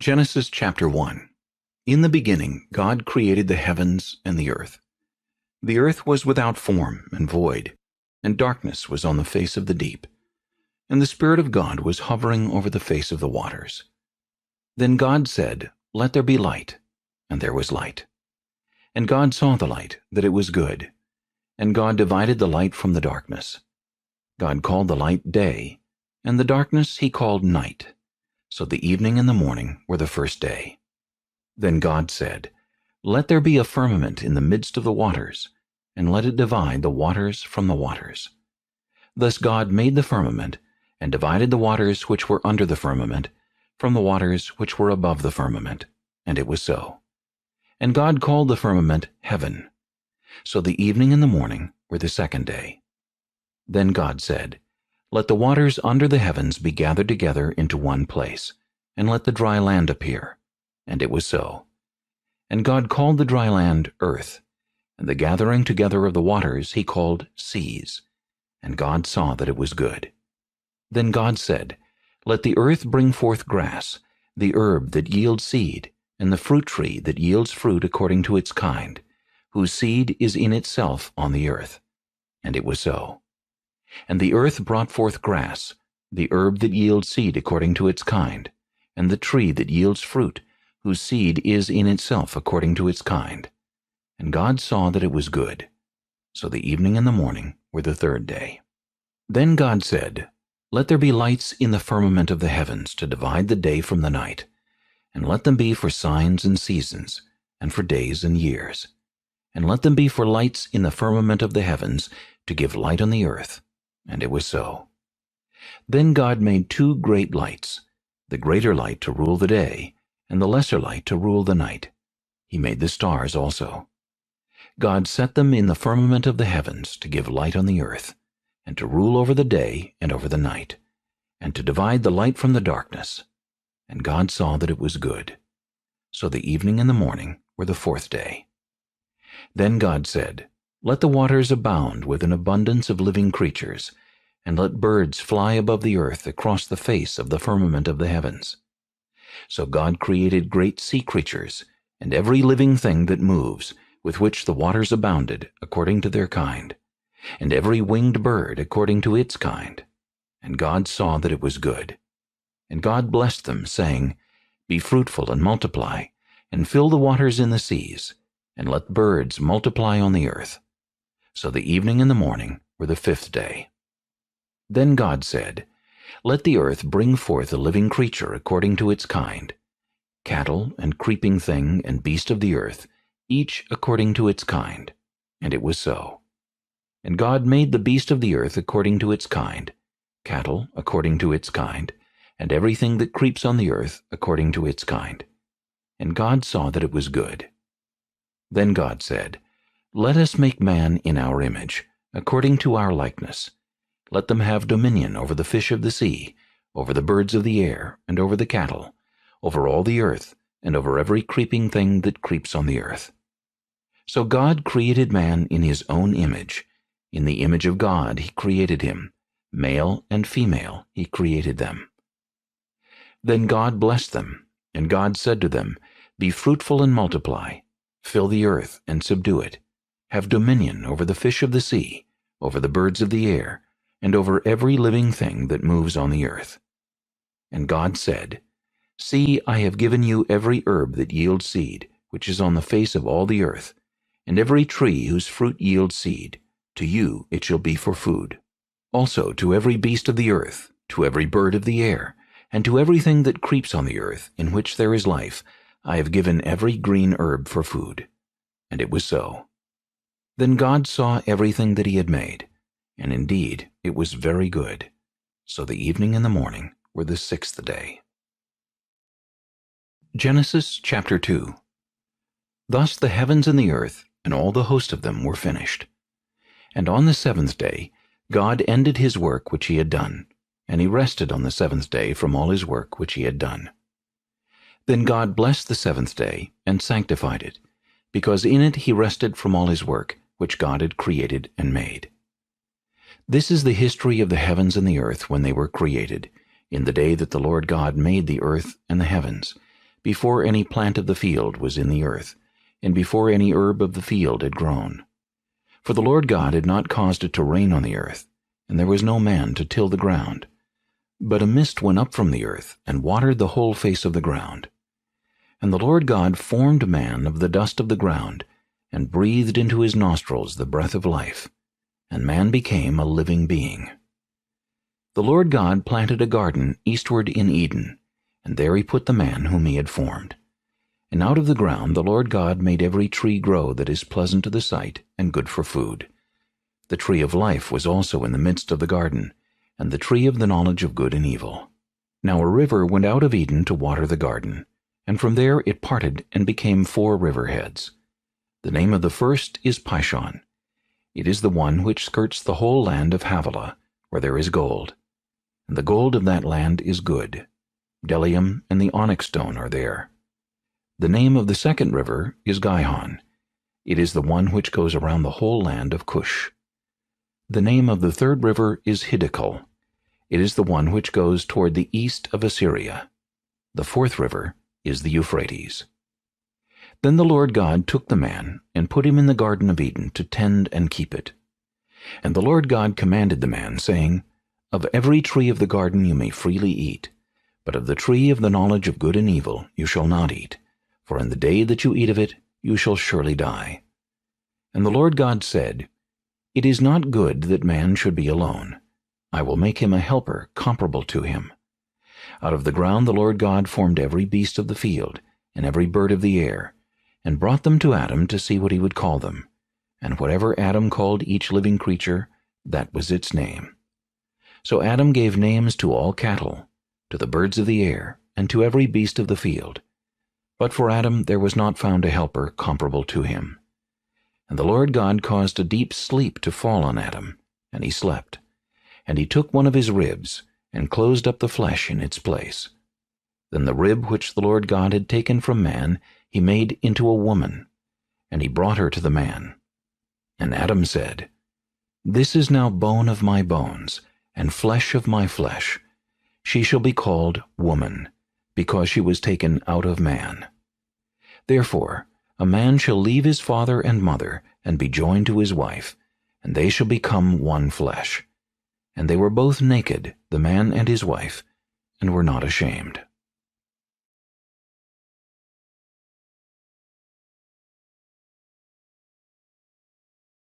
Genesis chapter 1. In the beginning God created the heavens and the earth. The earth was without form and void, and darkness was on the face of the deep. And the Spirit of God was hovering over the face of the waters. Then God said, "Let there be light," and there was light. And God saw the light, that it was good. And God divided the light from the darkness. God called the light day, and the darkness he called night. So the evening and the morning were the first day. Then God said, "Let there be a firmament in the midst of the waters, and let it divide the waters from the waters." Thus God made the firmament, and divided the waters which were under the firmament from the waters which were above the firmament. And it was so. And God called the firmament heaven. So the evening and the morning were the second day. Then God said, "Let the waters under the heavens be gathered together into one place, and let the dry land appear." And it was so. And God called the dry land earth, and the gathering together of the waters he called seas. And God saw that it was good. Then God said, "Let the earth bring forth grass, the herb that yields seed, and the fruit tree that yields fruit according to its kind, whose seed is in itself on the earth." And it was so. And the earth brought forth grass, the herb that yields seed according to its kind, and the tree that yields fruit, whose seed is in itself according to its kind. And God saw that it was good. So the evening and the morning were the third day. Then God said, "Let there be lights in the firmament of the heavens to divide the day from the night, and let them be for signs and seasons, and for days and years. And let them be for lights in the firmament of the heavens to give light on the earth." And it was so. Then God made two great lights, the greater light to rule the day, and the lesser light to rule the night. He made the stars also. God set them in the firmament of the heavens to give light on the earth, and to rule over the day and over the night, and to divide the light from the darkness. And God saw that it was good. So the evening and the morning were the fourth day. Then God said, "Let the waters abound with an abundance of living creatures, and let birds fly above the earth across the face of the firmament of the heavens." So God created great sea creatures, and every living thing that moves, with which the waters abounded, according to their kind, and every winged bird according to its kind. And God saw that it was good. And God blessed them, saying, "Be fruitful and multiply, and fill the waters in the seas, and let birds multiply on the earth." So the evening and the morning were the fifth day. Then God said, "Let the earth bring forth a living creature according to its kind, cattle and creeping thing and beast of the earth, each according to its kind." And it was so. And God made the beast of the earth according to its kind, cattle according to its kind, and everything that creeps on the earth according to its kind. And God saw that it was good. Then God said, "Let us make man in our image, according to our likeness. Let them have dominion over the fish of the sea, over the birds of the air, and over the cattle, over all the earth, and over every creeping thing that creeps on the earth." So God created man in his own image. In the image of God he created him. Male and female he created them. Then God blessed them, and God said to them, "Be fruitful and multiply, fill the earth and subdue it. Have dominion over the fish of the sea, over the birds of the air, and over every living thing that moves on the earth." And God said, "See, I have given you every herb that yields seed, which is on the face of all the earth, and every tree whose fruit yields seed. To you it shall be for food. Also to every beast of the earth, to every bird of the air, and to everything that creeps on the earth, in which there is life, I have given every green herb for food." And it was so. Then God saw everything that he had made, and indeed it was very good. So the evening and the morning were the sixth day. Genesis chapter 2. Thus the heavens and the earth, and all the host of them, were finished. And on the seventh day God ended his work which he had done, and he rested on the seventh day from all his work which he had done. Then God blessed the seventh day, and sanctified it, because in it he rested from all his work which God had created and made. This is the history of the heavens and the earth when they were created, in the day that the Lord God made the earth and the heavens, before any plant of the field was in the earth, and before any herb of the field had grown. For the Lord God had not caused it to rain on the earth, and there was no man to till the ground. But a mist went up from the earth, and watered the whole face of the ground. And the Lord God formed man of the dust of the ground, and breathed into his nostrils the breath of life, and man became a living being. The Lord God planted a garden eastward in Eden, and there he put the man whom he had formed. And out of the ground the Lord God made every tree grow that is pleasant to the sight and good for food. The tree of life was also in the midst of the garden, and the tree of the knowledge of good and evil. Now a river went out of Eden to water the garden, and from there it parted and became 4 river heads. The name of the first is Pishon. It is the one which skirts the whole land of Havilah, where there is gold. And the gold of that land is good. Bdellium and the onyx stone are there. The name of the second river is Gihon. It is the one which goes around the whole land of Cush. The name of the third river is Hiddekel. It is the one which goes toward the east of Assyria. The fourth river is the Euphrates. Then the Lord God took the man and put him in the garden of Eden to tend and keep it. And the Lord God commanded the man, saying, Of every tree of the garden you may freely eat, but of the tree of the knowledge of good and evil you shall not eat, for in the day that you eat of it you shall surely die. And the Lord God said, It is not good that man should be alone. I will make him a helper comparable to him. Out of the ground the Lord God formed every beast of the field, and every bird of the air, and brought them to Adam to see what he would call them. And whatever Adam called each living creature, that was its name. So Adam gave names to all cattle, to the birds of the air, and to every beast of the field. But for Adam there was not found a helper comparable to him. And the Lord God caused a deep sleep to fall on Adam, and he slept. And he took one of his ribs, and closed up the flesh in its place. Then the rib which the Lord God had taken from man he made into a woman, and he brought her to the man. And Adam said, This is now bone of my bones, and flesh of my flesh. She shall be called woman, because she was taken out of man. Therefore a man shall leave his father and mother, and be joined to his wife, and they shall become one flesh. And they were both naked, the man and his wife, and were not ashamed.